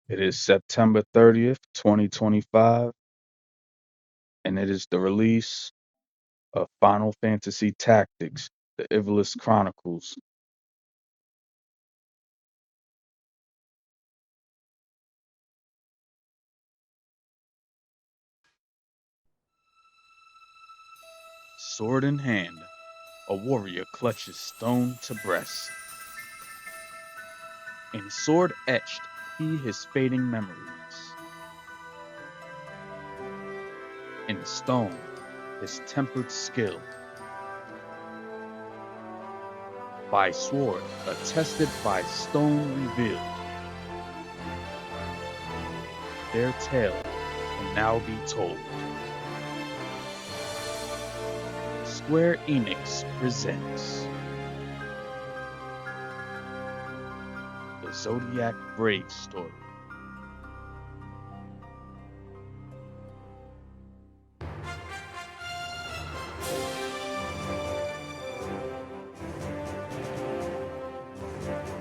It is September 30th, 2025, and it is the release of Final Fantasy Tactics, the Ivalice Chronicles. Sword in hand, a warrior clutches stone to breast. In sword etched, he his fading memories. In stone, his tempered skill. By sword, attested by stone revealed. Their tale can now be told. Square Enix presents the Zodiac Brave story.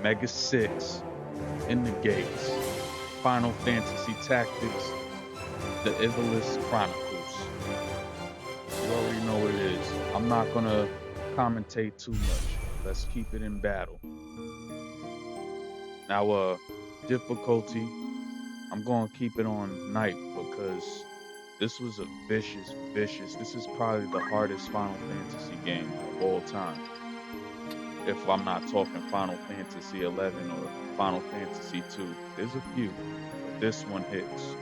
Mega 6, In the Gates, Final Fantasy Tactics, the Ivalice Chronicles. You already know what it is. I'm not gonna commentate too much. Let's keep it in battle. Now, difficulty, I'm gonna keep it on night because this was a vicious. This is probably the hardest Final Fantasy game of all time. If I'm not talking Final Fantasy 11 or Final Fantasy 2, there's a few, but this one hits.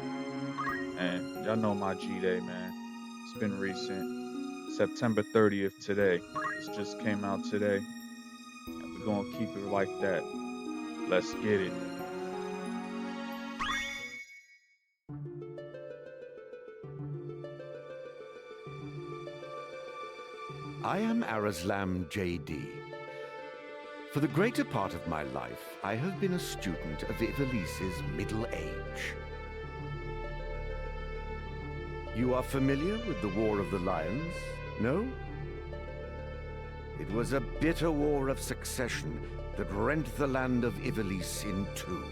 And y'all know my G Day, man. It's been recent. September 30th today. This just came out today, and we're gonna keep it like that. Let's get it. I am Arazlam J.D. For the greater part of my life, I have been a student of Ivalice's middle age. You are familiar with the War of the Lions? No? It was a bitter war of succession that rent the land of Ivalice in two.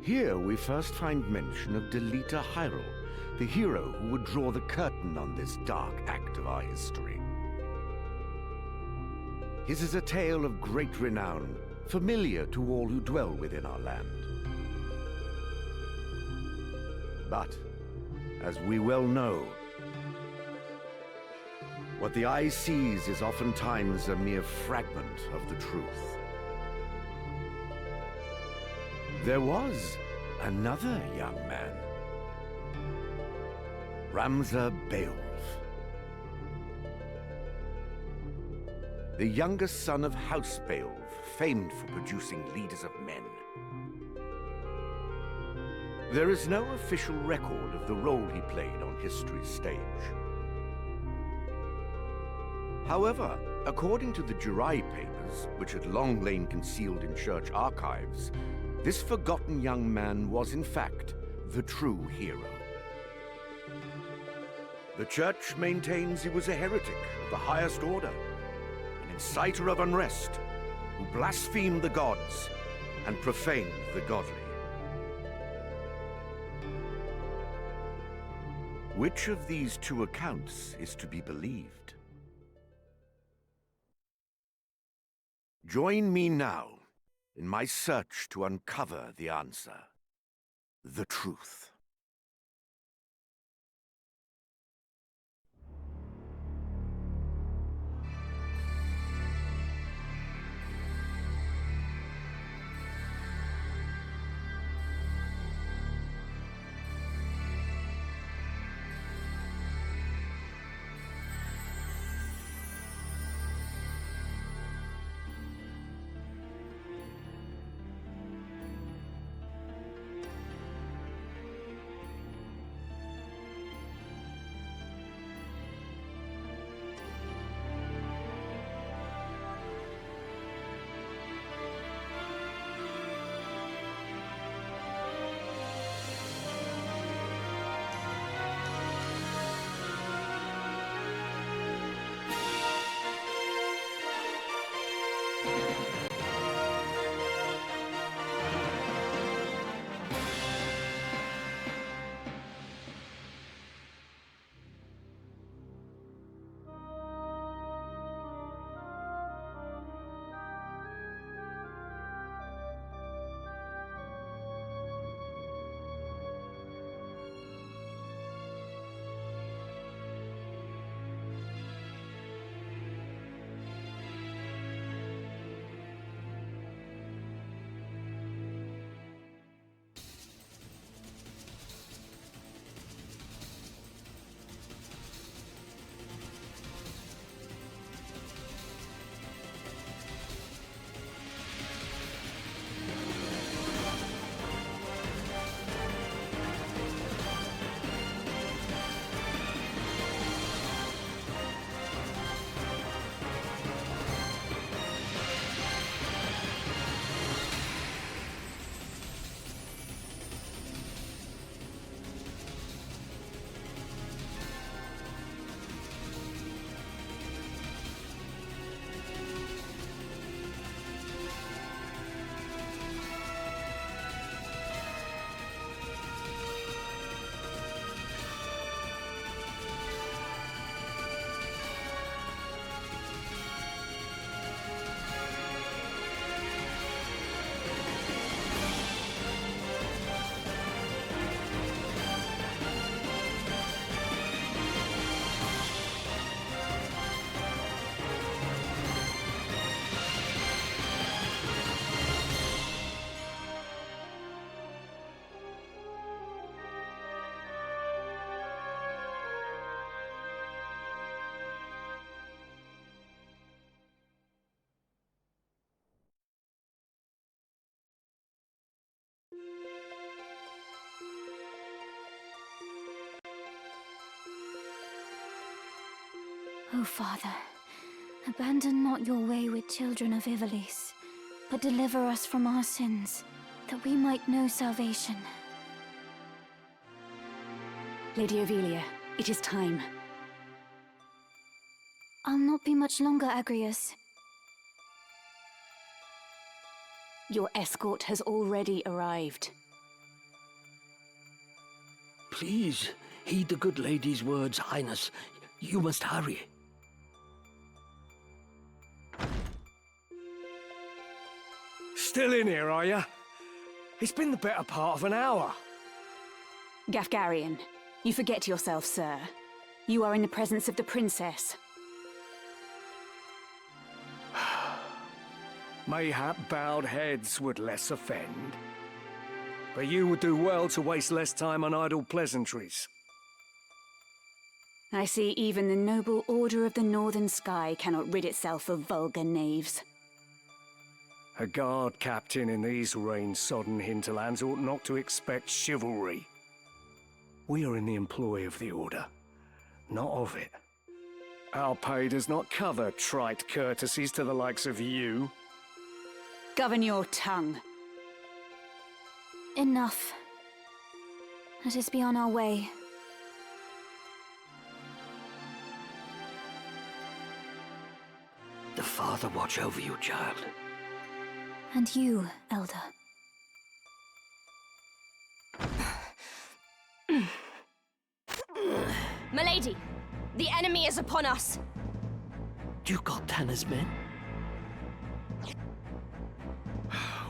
Here we first find mention of Delita Hyrule, the hero who would draw the curtain on this dark act of our history. His is a tale of great renown, familiar to all who dwell within our land. But, as we well know, what the eye sees is oftentimes a mere fragment of the truth. There was another young man, Ramza Beowulf, the youngest son of House Beowulf, famed for producing leaders of men. There is no official record of the role he played on history's stage. However, according to the Jirai papers, which had long lain concealed in church archives, this forgotten young man was in fact the true hero. The church maintains he was a heretic of the highest order, an inciter of unrest, who blasphemed the gods and profaned the godly. Which of these two accounts is to be believed? Join me now in my search to uncover the answer, the truth. O Father, abandon not your way with children of Ivalice, but deliver us from our sins, that we might know salvation. Lady Ophelia, it is time. I'll not be much longer, Agrius. Your escort has already arrived. Please, heed the good lady's words, Highness. You must hurry. Still in here, are you? It's been the better part of an hour. Gafgarian, you forget yourself, sir. You are in the presence of the princess. Mayhap bowed heads would less offend. But you would do well to waste less time on idle pleasantries. I see even the noble Order of the Northern Sky cannot rid itself of vulgar knaves. A guard captain in these rain-sodden hinterlands ought not to expect chivalry. We are in the employ of the Order, not of it. Our pay does not cover trite courtesies to the likes of you. Govern your tongue. Enough. Let us be on our way. The Father watch over you, child. And you, Elder. Milady, the enemy is upon us. Duke Goltana's men?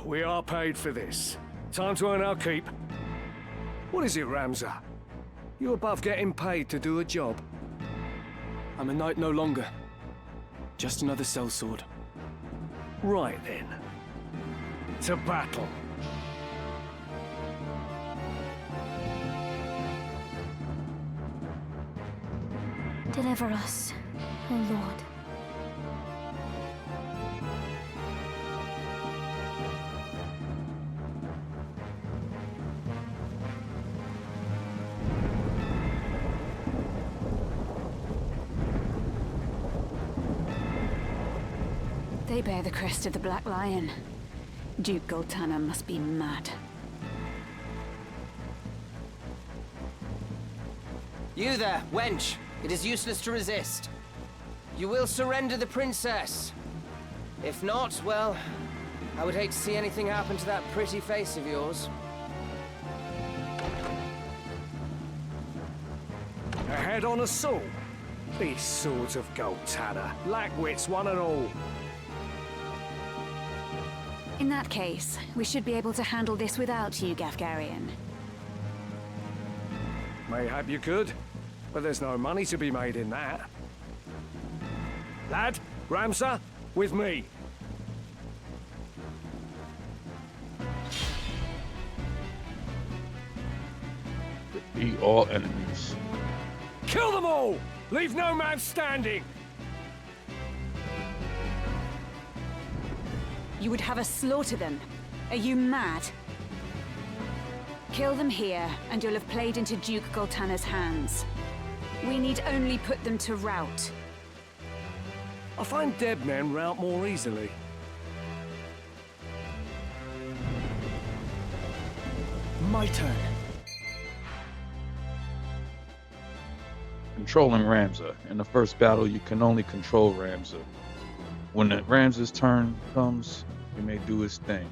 We are paid for this. Time to earn our keep. What is it, Ramza? You above getting paid to do a job? I'm a knight no longer. Just another sellsword. Right then. To battle. Deliver us, O Lord. They bear the crest of the Black Lion. Duke Goltana must be mad. You there, wench! It is useless to resist. You will surrender the princess. If not, well, I would hate to see anything happen to that pretty face of yours. A head on a saw. These swords of Goltana lack wits, one and all. In that case, we should be able to handle this without you, Gafgarian. Mayhap you could, but there's no money to be made in that. Lad, Ramsa, with me. Defeat all enemies. Kill them all! Leave no man standing! You would have us slaughter them? Are you mad? Kill them here, and you'll have played into Duke Goltana's hands. We need only put them to rout. I find dead men rout more easily. My turn. Controlling Ramza. In the first battle, you can only control Ramza. When the Ramza's turn comes, you may do his thing.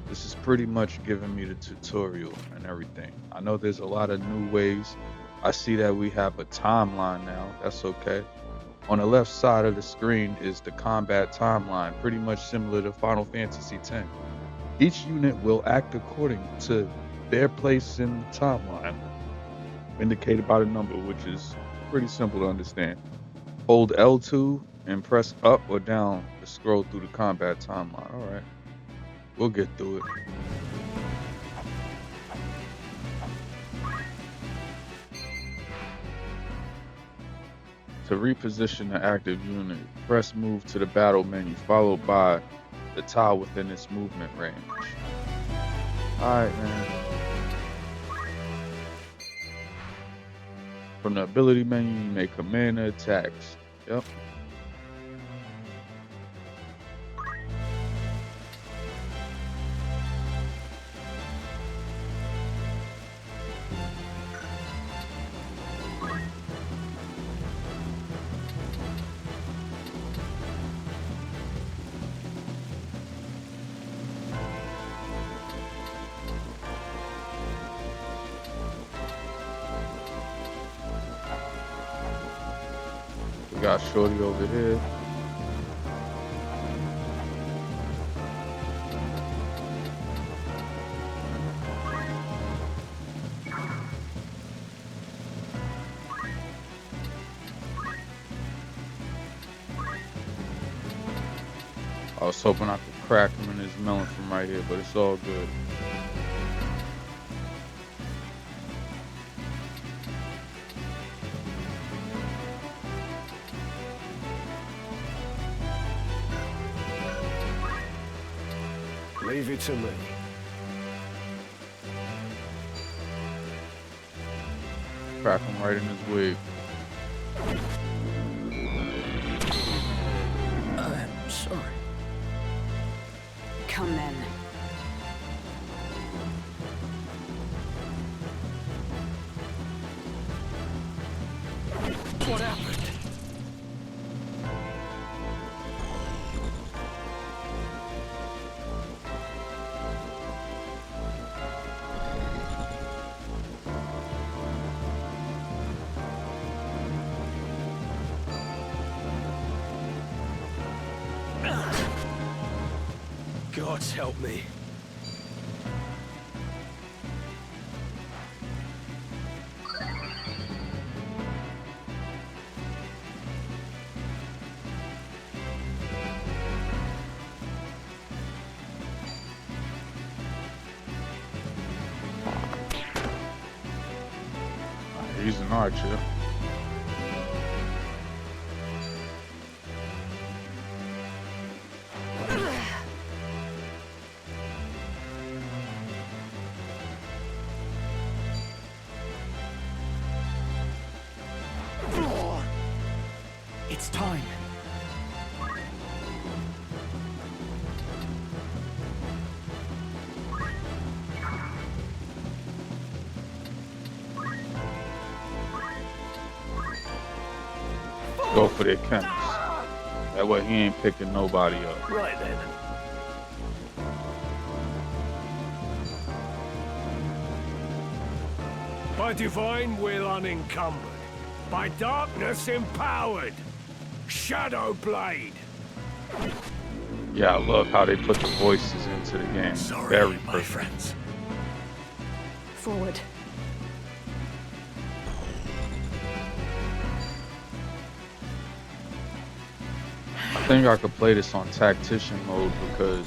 This is pretty much giving me the tutorial and everything. I know there's a lot of new ways. I see that we have a timeline now. That's okay. On the left side of the screen is the combat timeline, pretty much similar to Final Fantasy X. Each unit will act according to their place in the timeline, indicated by the number, which is pretty simple to understand. Hold L2 and press up or down to scroll through the combat timeline. All right, we'll get through it. To reposition the active unit, press move to the battle menu, followed by the tile within its movement range. Alright, man. From the ability menu, you may command the attacks. Yep. We got Shorty over here. I was hoping I could crack him in his melon from right here, but it's all good. Leave it to me. Crack him right in his wig. I'm sorry. Come then. What happened? Gods help me. He's an archer. It's time. Go for their chemist. That way he ain't picking nobody up. Right then. By divine will unencumbered. By darkness empowered. Shadow Blade. Yeah, I love how they put the voices into the game. Sorry, Very my perfect. friends. Forward. I think I could play this on tactician mode because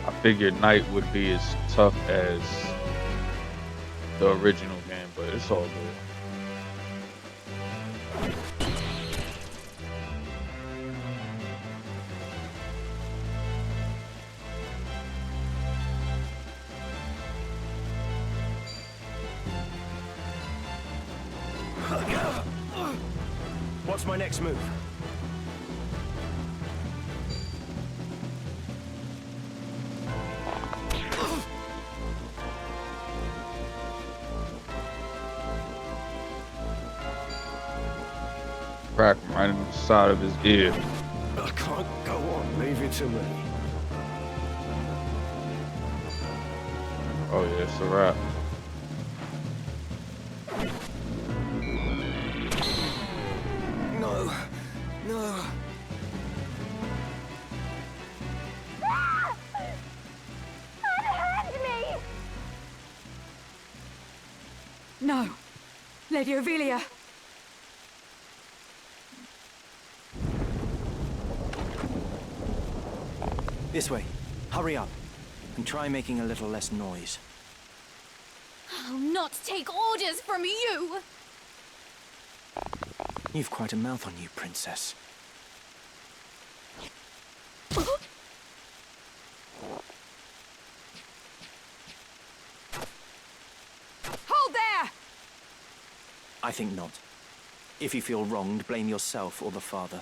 I figured Knight would be as tough as the original game, but it's all good. What's my next move? Crack him right in the side of his ear. I can't go on. Leave it to me. Oh yeah, it's a wrap. No. No. No. Lady Ovelia. This way. Hurry up. And try making a little less noise. I'll not take orders from you! You've quite a mouth on you, princess. Hold there! I think not. If you feel wronged, blame yourself or the father.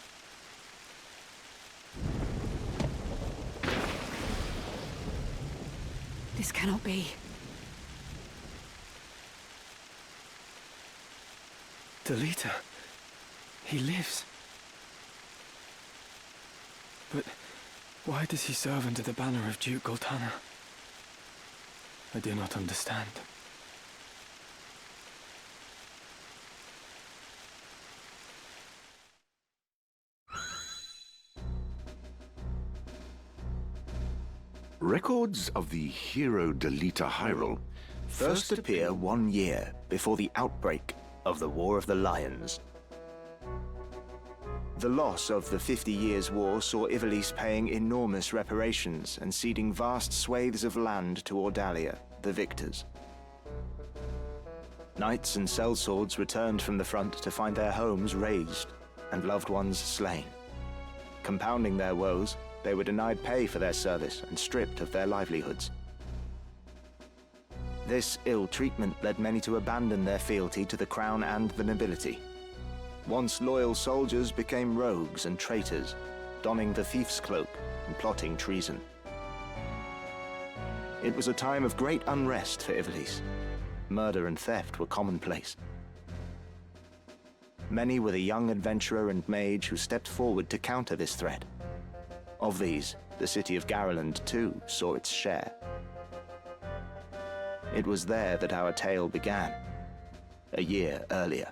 This cannot be. Delita. He lives. But why does he serve under the banner of Duke Goltana? I do not understand. Records of the hero Delita Hyrule First appear 1 year before the outbreak of the War of the Lions. The loss of the 50 Years' War saw Ivalice paying enormous reparations and ceding vast swathes of land to Ordalia, the victors. Knights and sellswords returned from the front to find their homes razed and loved ones slain. Compounding their woes, they were denied pay for their service and stripped of their livelihoods. This ill treatment led many to abandon their fealty to the crown and the nobility. Once loyal soldiers became rogues and traitors, donning the thief's cloak and plotting treason. It was a time of great unrest for Ivalice. Murder and theft were commonplace. Many were the young adventurer and mage who stepped forward to counter this threat. Of these, the city of Garland too saw its share. It was there that our tale began, a year earlier.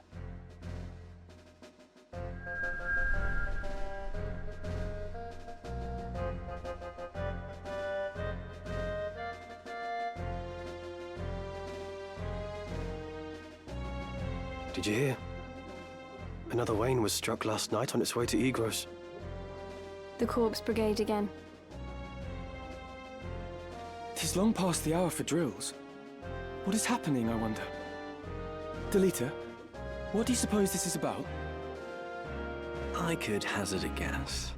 Did you hear? Another Wayne was struck last night on its way to Egros. The Corpse Brigade again. Tis long past the hour for drills. What is happening, I wonder? Delita, what do you suppose this is about? I could hazard a guess.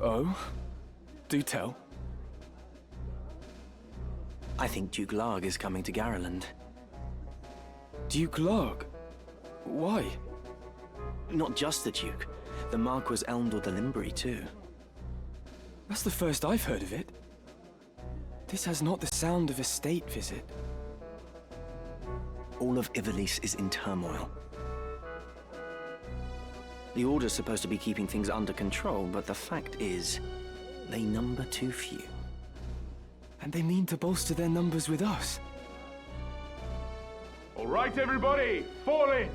Oh? Do tell. I think Duke Larg is coming to Garland. Duke Larg? Why? Not just the Duke. The Marquis Elmdor the Limbri, too. That's the first I've heard of it. This has not the sound of a state visit. All of Ivalice is in turmoil. The Order's supposed to be keeping things under control, but the fact is, they number too few. And they mean to bolster their numbers with us. All right, everybody, fall in!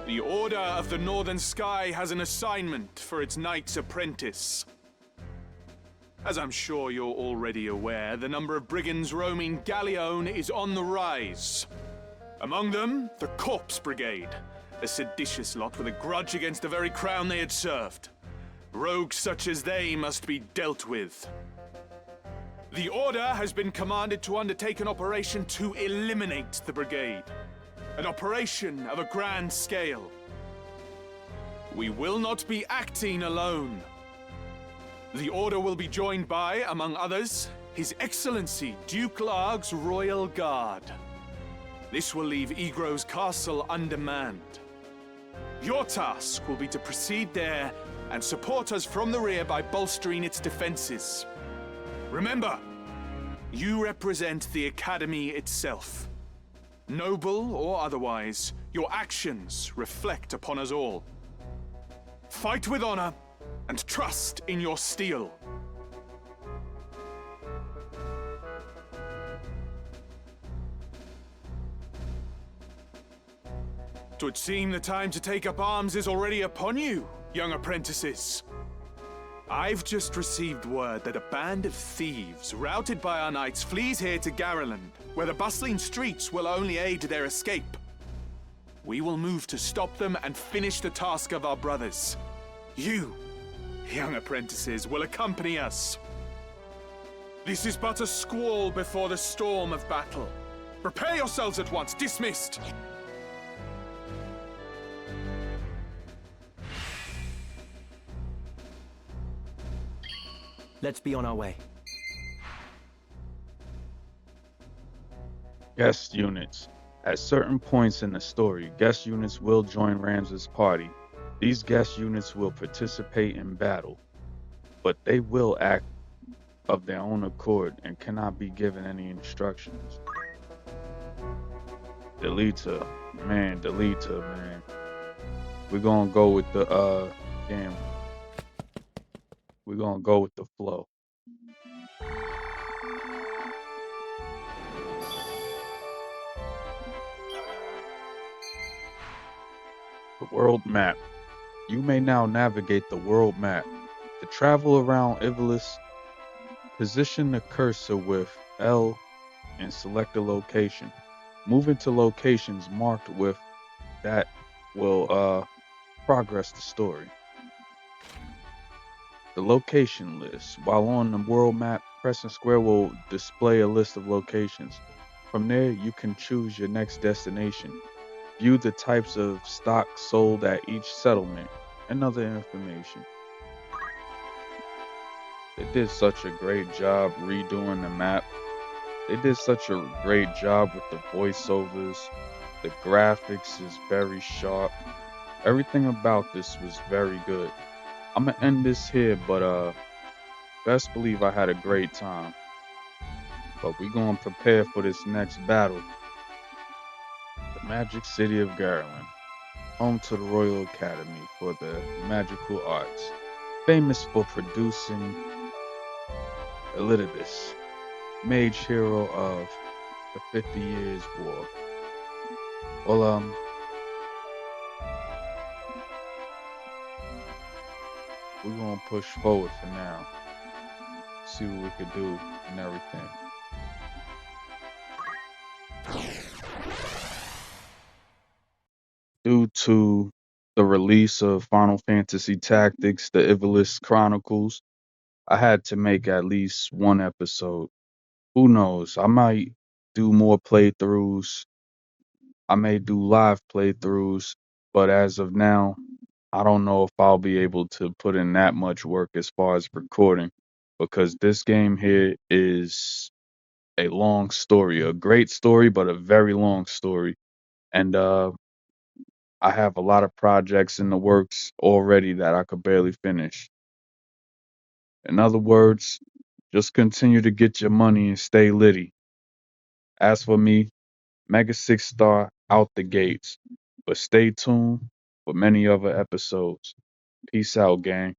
The Order of the Northern Sky has an assignment for its Knight's Apprentice. As I'm sure you're already aware, the number of brigands roaming Galleon is on the rise. Among them, the Corpse Brigade, a seditious lot with a grudge against the very crown they had served. Rogues such as they must be dealt with. The Order has been commanded to undertake an operation to eliminate the brigade. An operation of a grand scale. We will not be acting alone. The Order will be joined by, among others, His Excellency Duke Larg's Royal Guard. This will leave Egros Castle undermanned. Your task will be to proceed there and support us from the rear by bolstering its defenses. Remember, you represent the Academy itself. Noble or otherwise, your actions reflect upon us all. Fight with honor and trust in your steel. Twould seem the time to take up arms is already upon you, young apprentices. I've just received word that a band of thieves, routed by our knights, flees here to Garland, where the bustling streets will only aid their escape. We will move to stop them and finish the task of our brothers. You, young apprentices, will accompany us. This is but a squall before the storm of battle. Prepare yourselves at once. Dismissed. Let's be on our way. Guest units. At certain points in the story, guest units will join Ramses' party. These guest units will participate in battle, but they will act of their own accord and cannot be given any instructions. Delita, man. We're gonna go with the damn. We're gonna go with the flow. The world map. You may now navigate the world map. To travel around Ivalice, position the cursor with L and select a location. Move into locations marked with that will progress the story. The location list. While on the world map, pressing square will display a list of locations. From there, you can choose your next destination. View the types of stock sold at each settlement and other information. They did such a great job redoing the map. They did such a great job with the voiceovers. The graphics is very sharp. Everything about this was very good. I'm gonna end this here, but best believe I had a great time. But we gonna prepare for this next battle. The Magic City of Garland, home to the Royal Academy for the Magical Arts, famous for producing Elidibus, mage hero of the 50 Years' War. Well, we're gonna push forward for now. See what we could do and everything. Due to the release of Final Fantasy Tactics, the Ivalice Chronicles, I had to make at least one episode. Who knows? I might do more playthroughs. I may do live playthroughs, but as of now, I don't know if I'll be able to put in that much work as far as recording because this game here is a long story, a great story, but a very long story. And I have a lot of projects in the works already that I could barely finish. In other words, just continue to get your money and stay litty. As for me, Mega 6-star out the gates. But stay tuned for many other episodes. Peace out, gang.